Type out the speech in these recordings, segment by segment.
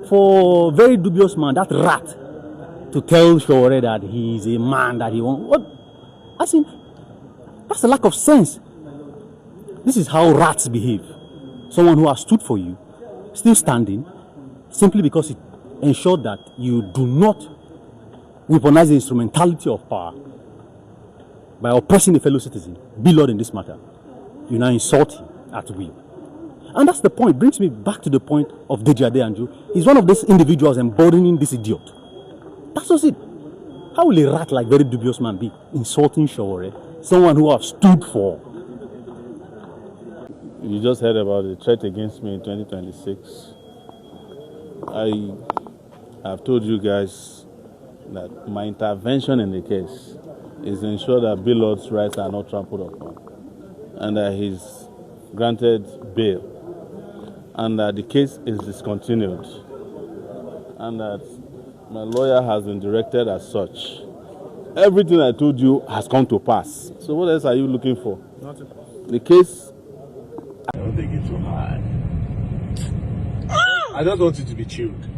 For very dubious man, that rat, to tell Sowore that he's a man that he won't. What? I think that's a lack of sense. This is how rats behave. Someone who has stood for you, still standing, simply because it ensured that you do not weaponize the instrumentality of power by oppressing a fellow citizen. Be Lord in this matter. You now insult him at will. And that's the point. Brings me back to the point of Deji Adeyanju. He's one of these individuals embodying this idiot. That's just it. How will a rat like very dubious man be insulting Sowore, someone who have stood for? You just heard about the threat against me in 2026. I have told you guys that my intervention in the case is to ensure that Blord's rights are not trampled upon, and that he's granted bail, and that the case is discontinued, and that my lawyer has been directed as such. Everything I told you has come to pass. So what else are you looking for? Nothing. The case... I don't think it's too hard. I just want you to be chilled.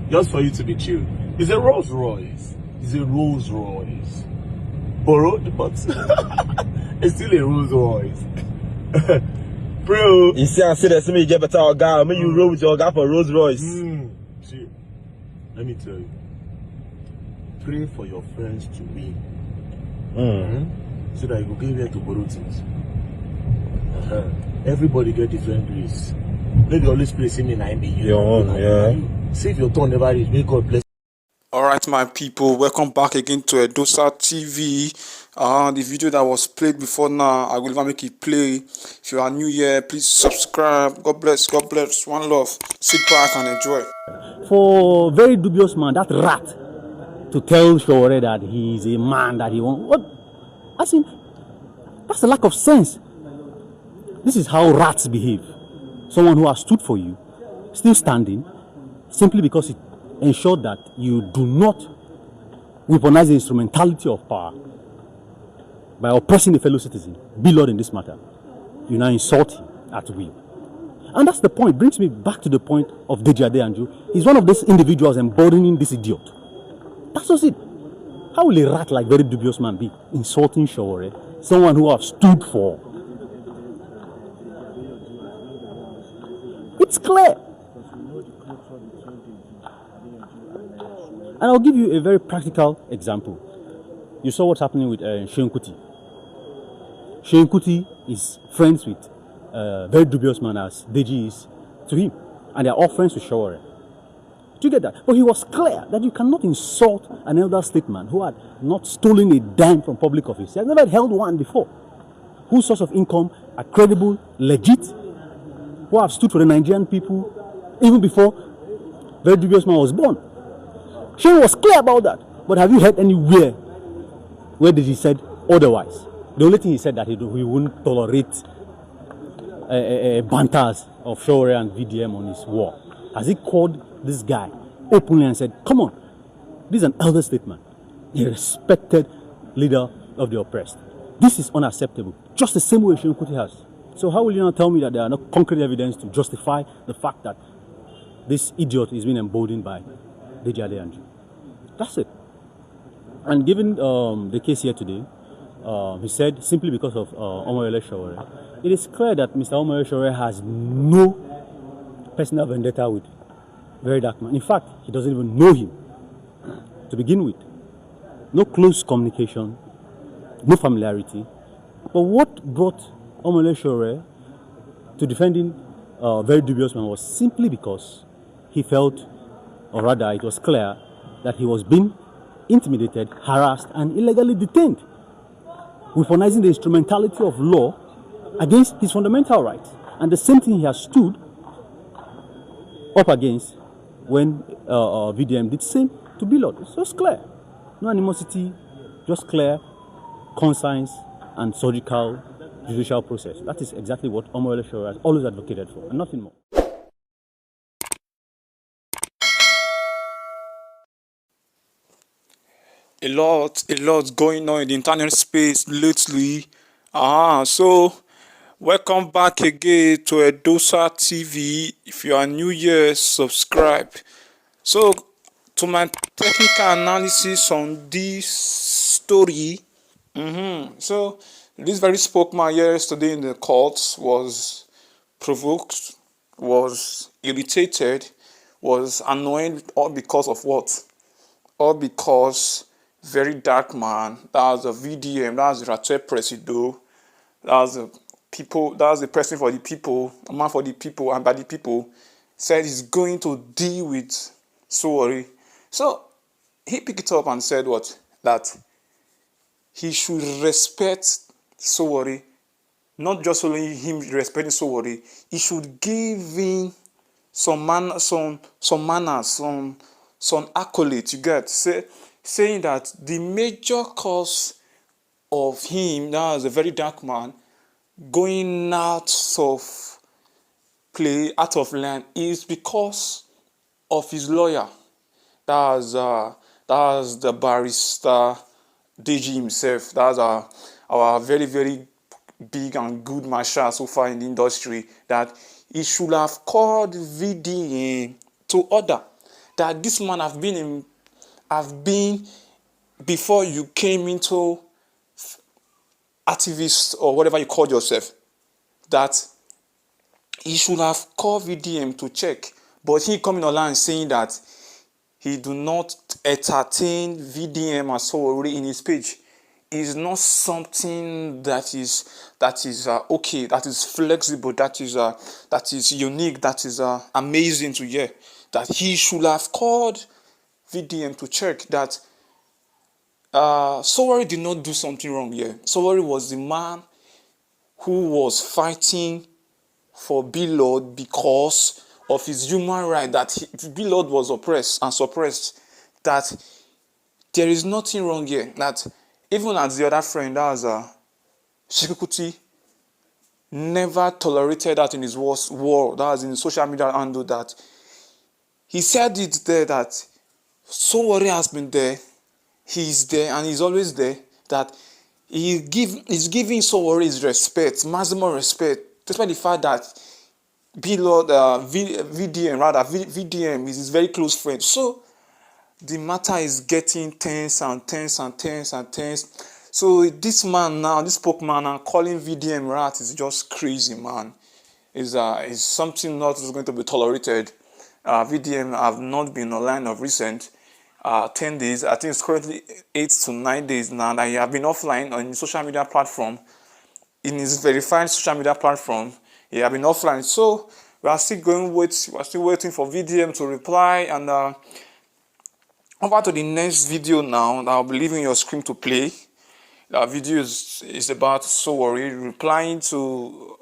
Just for you to be chilled. It's a Rolls Royce. It's a Rolls Royce. Borrowed, but it's still a Rolls Royce. Bro. You see, I see that somebody get better guy. I mean, you roll with your guy for Rolls Royce. See, let me tell you. Pray for your friends to win. So that you go get here to borrow things. Everybody get different grace. Maybe always placing me in you. Your own, yeah. See if your turn never reach. May God bless. Alright, my people, welcome back again to Edosa TV. The video that was played before now, I will never make it play. If you are new here, please subscribe. God bless, one love. Sit back and enjoy. For very dubious man, that rat, to tell Sowore that he's a man that he won't. What? I think that's a lack of sense. This is how rats behave. Someone who has stood for you, still standing, simply because it ensured that you do not weaponize the instrumentality of power by oppressing a fellow citizen. Be Lord in this matter. You now insult him at will. And that's the point. Brings me back to the point of Deji Adeyanju. He's one of these individuals embodying this idiot. That's just it. How will a rat like very dubious man be insulting Sowore, someone who have stood for? It's clear. And I'll give you a very practical example. You saw what's happening with Seun Kuti. Seun Kuti is friends with very dubious man as Deji is to him. And they're all friends with Sowore. Do you get that? But he was clear that you cannot insult an elder statesman who had not stolen a dime from public office. He has never held one before. Whose source of income are credible, legit, who have stood for the Nigerian people even before very dubious man was born. Seun was clear about that. But have you heard anywhere where did he said otherwise? The only thing he said that he wouldn't tolerate banters of Sowore and VDM on his wall. Has he called this guy openly and said, come on, this is an elder statesman, a respected leader of the oppressed. This is unacceptable. Just the same way Seun Kuti has. So how will you now tell me that there are no concrete evidence to justify the fact that this idiot is being emboldened by Deji Adeyanju? That's it. And given the case here today, he said simply because of Omoyele Sowore, it is clear that Mr. Omoyele Sowore has no personal vendetta with verydarkblackman. In fact, he doesn't even know him to begin with. No close communication, no familiarity. But what brought Omoyele Sowore to defending very dubious man was simply because he felt, or rather it was clear, that he was being intimidated, harassed, and illegally detained, weaponizing the instrumentality of law against his fundamental rights. And the same thing he has stood up against when VDM did same to Blord. So it's clear. No animosity, just clear, conscience, and surgical judicial process. That is exactly what Omoyele Sowore has always advocated for, and nothing more. A lot going on in the internet space lately. So Welcome back again to Edosa TV. If you are new here, subscribe. So, to my technical analysis on this story. So, this very spokesman yesterday in the courts was provoked, was irritated, was annoyed, all because of what? All because verydarkblackman, that's the VDM, that's the Rate Presido, that's the people, that's the person for the people, a man for the people and by the people, said he's going to deal with Sowore. So he picked it up and said what? That he should respect Sowore, not just only him respecting Sowore, he should give him some manners, some accolades. You get saying that the major cause of him, that was a verydarkblackman, going out of play, out of line, is because of his lawyer. That's the barrister DG himself. That's our very, very big and good marshal so far in the industry. That he should have called VDM to order. That this man have been before you came into activist or whatever you call yourself, that he should have called VDM to check. But he coming online saying that he do not entertain VDM and Sowore in his page is not something that is okay, that is flexible, that is unique, that is amazing to hear. That he should have called VDM to check that Sowore did not do something wrong here. Sowore was the man who was fighting for Blord because of his human right, that Blord was oppressed and suppressed. That there is nothing wrong here. That even as the other friend, that was kuti, never tolerated that in his war, that was in social media handle, that he said it there that Sowore has been there. He's there and he's always there. That he's giving Sowore his respect, maximum respect, despite the fact that VDM is his very close friend. So the matter is getting tense. So this man now, this spokesman now calling VDM rat is just crazy, man. Is something not going to be tolerated. VDM have not been online of recent. 10 days, I think it's currently 8 to 9 days now that he have been offline on his social media platform. In his verified social media platform, he have been offline. So we are still waiting for VDM to reply. And over to the next video now that I'll be leaving your screen to play. The video is about Sowore replying to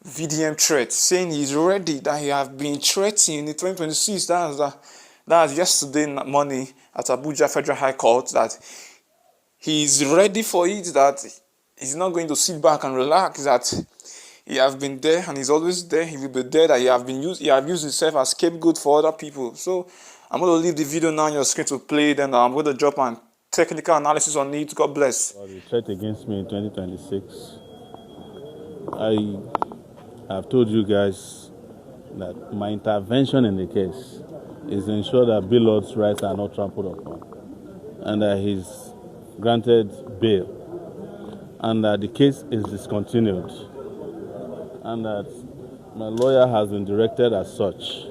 VDM threat, saying he's ready, that he have been threatening in 2026. That's yesterday morning at Abuja Federal High Court, that he's ready for it, that he's not going to sit back and relax, that he have been there and he's always there, he will be there, that he have used himself as scapegoat for other people. So I'm going to leave the video now on your screen to play, then I'm going to drop an technical analysis on it. God bless. The threat against me in 2026, I've told you guys that my intervention in the case is to ensure that Blord's rights are not trampled upon, and that he's granted bail, and that the case is discontinued, and that my lawyer has been directed as such.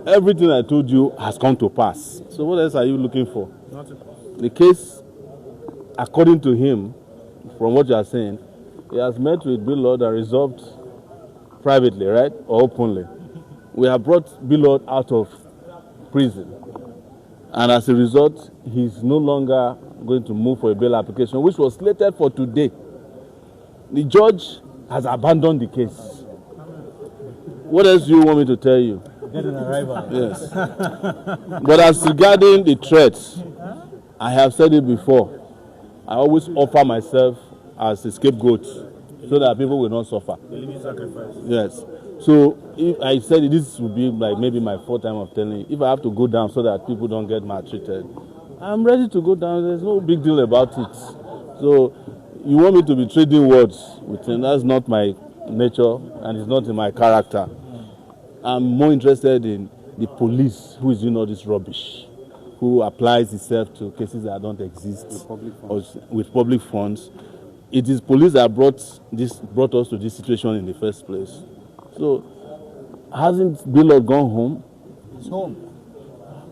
Everything I told you has come to pass. So what else are you looking for? Nothing. The case, according to him, from what you are saying, he has met with Blord and resolved privately, right, or openly. We have brought Blord out of prison, and as a result, he's no longer going to move for a bail application, which was slated for today. The judge has abandoned the case. What else do you want me to tell you? Get an arrival. Yes. But as regarding the threats, I have said it before. I always offer myself as a scapegoat so that people will not suffer. Yes. So if I said this would be like maybe my fourth time of telling you, if I have to go down so that people don't get maltreated, I'm ready to go down. There's no big deal about it. So you want me to be trading words with him? That's not my nature, and it's not in my character. I'm more interested in the police who is doing all this rubbish, who applies itself to cases that don't exist with public funds. It is police that brought us to this situation in the first place. So, hasn't Blord gone home? He's home.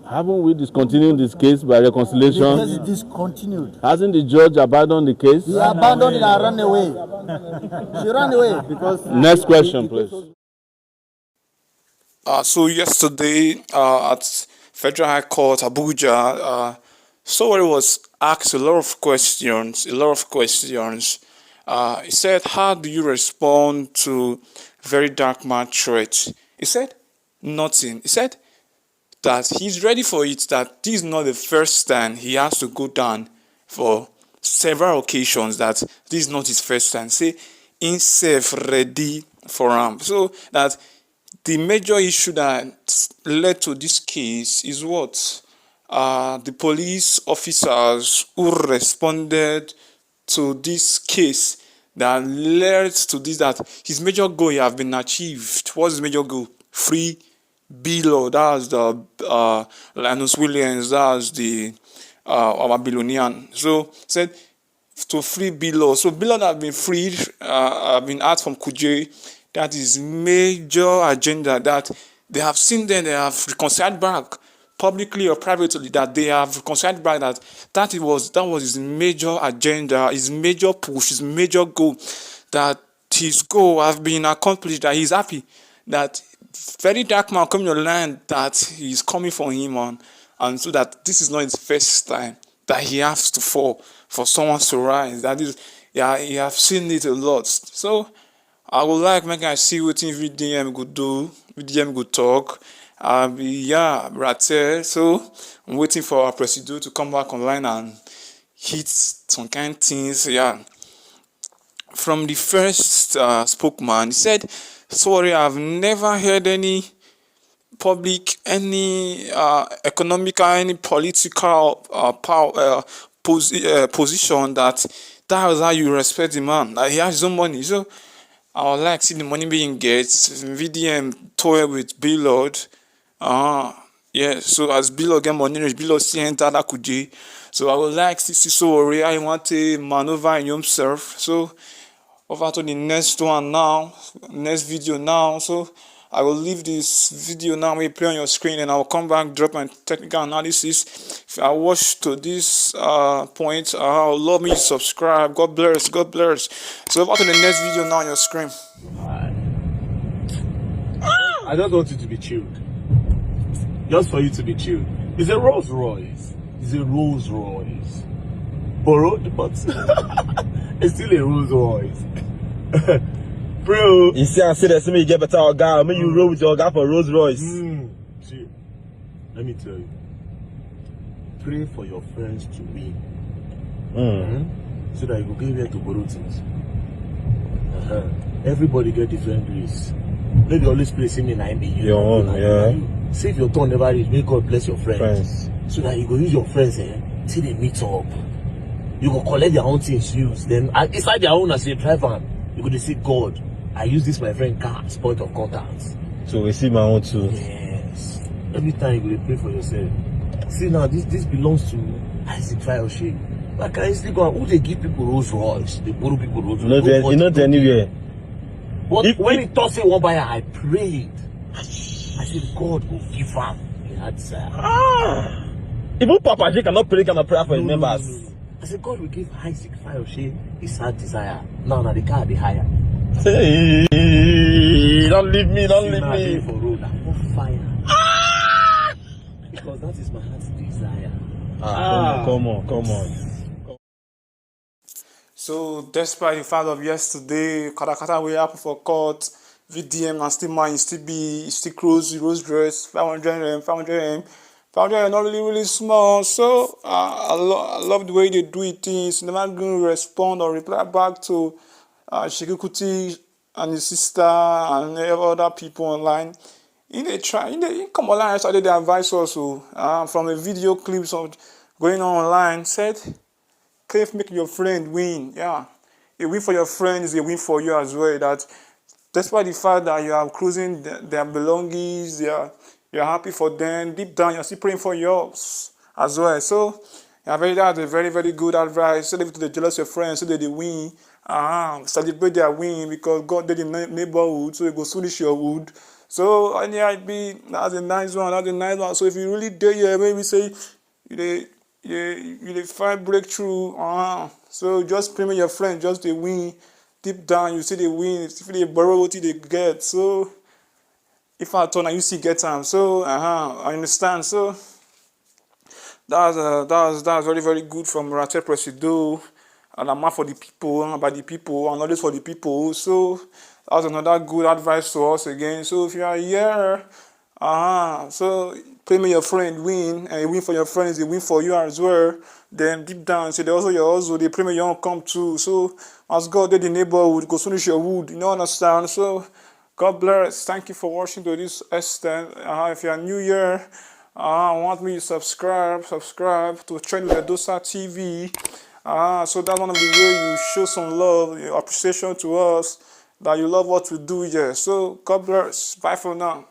Haven't we discontinued this case by reconciliation? The case is discontinued. Hasn't the judge abandoned the case? He abandoned it and ran away. He ran away because. Next question, please. So yesterday at Federal High Court Abuja, Sowore was asked a lot of questions. He said, "How do you respond to very dark man threat?" He said, "Nothing." He said that he's ready for it. That this is not the first time he has to go down for several occasions. That this is not his first time. Say, himself ready for him. So that. The major issue that led to this case is what? The police officers who responded to this case that led to this, that his major goal have been achieved. What's his major goal? Free Blord. That's the Linus Williams. That's the our Babylonian. So said to free Blord. So Blord have been freed. Have been out from kuti. That is major agenda that they have seen. Then they have reconciled back publicly or privately, that they have reconciled back that was his major agenda, his major push, his major goal, that his goal have been accomplished, that he's happy, that very dark man coming to land, that he's coming for him on, and so that this is not his first time that he has to fall for someone to rise. That is, yeah, he have seen it a lot. So I would like make I see what VDM could do, VDM could talk. Right there. So I'm waiting for our president to come back online and hit some kind of things. Yeah. From the first spokesman, he said, "Sorry, I've never heard any public, any economical, any political position that was how you respect the man. Like, he has his own money." So I would like to see the money being get. VDM toy with Blord. Yeah, so as Blord get money, Blord see enter that kuti. So I would like to see Sowore. I want to maneuver in himself. So over to the next one now, next video now. So I will leave this video now, we play on your screen, and I will come back, drop my technical analysis. If I watch to this point, love me, subscribe. God bless, God bless. So over to the next video now on your screen. I just want you to be chilled. Just for you to be chilled. It's a Rolls Royce. It's a Rolls Royce. Borrowed, but it's still a Rolls Royce. Bro. You see, I see that you get better guy. I mean, you roll with your guy for Rolls Royce. See, let me tell you. Pray for your friends to win. So that you will get here to borrow things. Everybody get different grace. Maybe always place him in IMB. Your own, yeah. Save your turn, never reach. May God bless your friends. So that you go use your friends till they meet up. You go collect their own things use. Then inside their own as a driver, you go to say, God, I use this my friend car as point of contact. So we see my own too. Yes. Every time you go pray for yourself. See now, this belongs to Isaac Fayoshe. Like I still go, who they give people Rolls Royce? They borrow people Rolls Royce. You're not anywhere. But when he thought say one buyer, I prayed. I said, God will give him. He had desire. Even Papa J cannot pray kind of prayer for his members. No. I said, God will give Isaac Fayoshe his heart desire. Now the car they hire. Hey, don't leave me, don't leave me. For road, I'm on fire. Because that is my heart's desire. Come on. So despite the fact of yesterday, Katakata we happen for court, VDM and still mine, still close, Rolls Royce, 500M, 500M, not really small. So I love the way they do it. Things never going to respond or reply back to kuti and his sister and other people online. They come online yesterday, they advise also from a video clips of going on online, said, "Cliff, make your friend win." Yeah, a win for your friend is a win for you as well. That despite the fact that you are cruising their belongings, you're happy for them, deep down you're still praying for yours as well. So that's a very, very good advice. Say to the jealous your friends so that they win. Celebrate their win because God did in the neighborhood, so it go soonish your wood. So that's a nice one. That's a nice one. So if you really dare here, maybe say you find breakthrough. So just pray with your friend, just the win. Deep down, you see the win. If they borrow what they get. So if I turn and you see get time. So I understand. So that's very, very good from Rate Presido. And I'm out for the people, by the people, and always for the people. So that's another good advice to us again. So if you are here, so pray me your friend win, and a win for your friend is a win for you as well. Then deep down, say they also your hustle, they pray me you don't come too. So as God did the neighborhood, go soon your wood, you know understand. So God bless. Thank you for watching to this extent. If you are new here, want me to subscribe to Trend with Edosa TV. So that's one of the way you show some love, your appreciation to us, that you love what we do here. So God bless. Bye for now.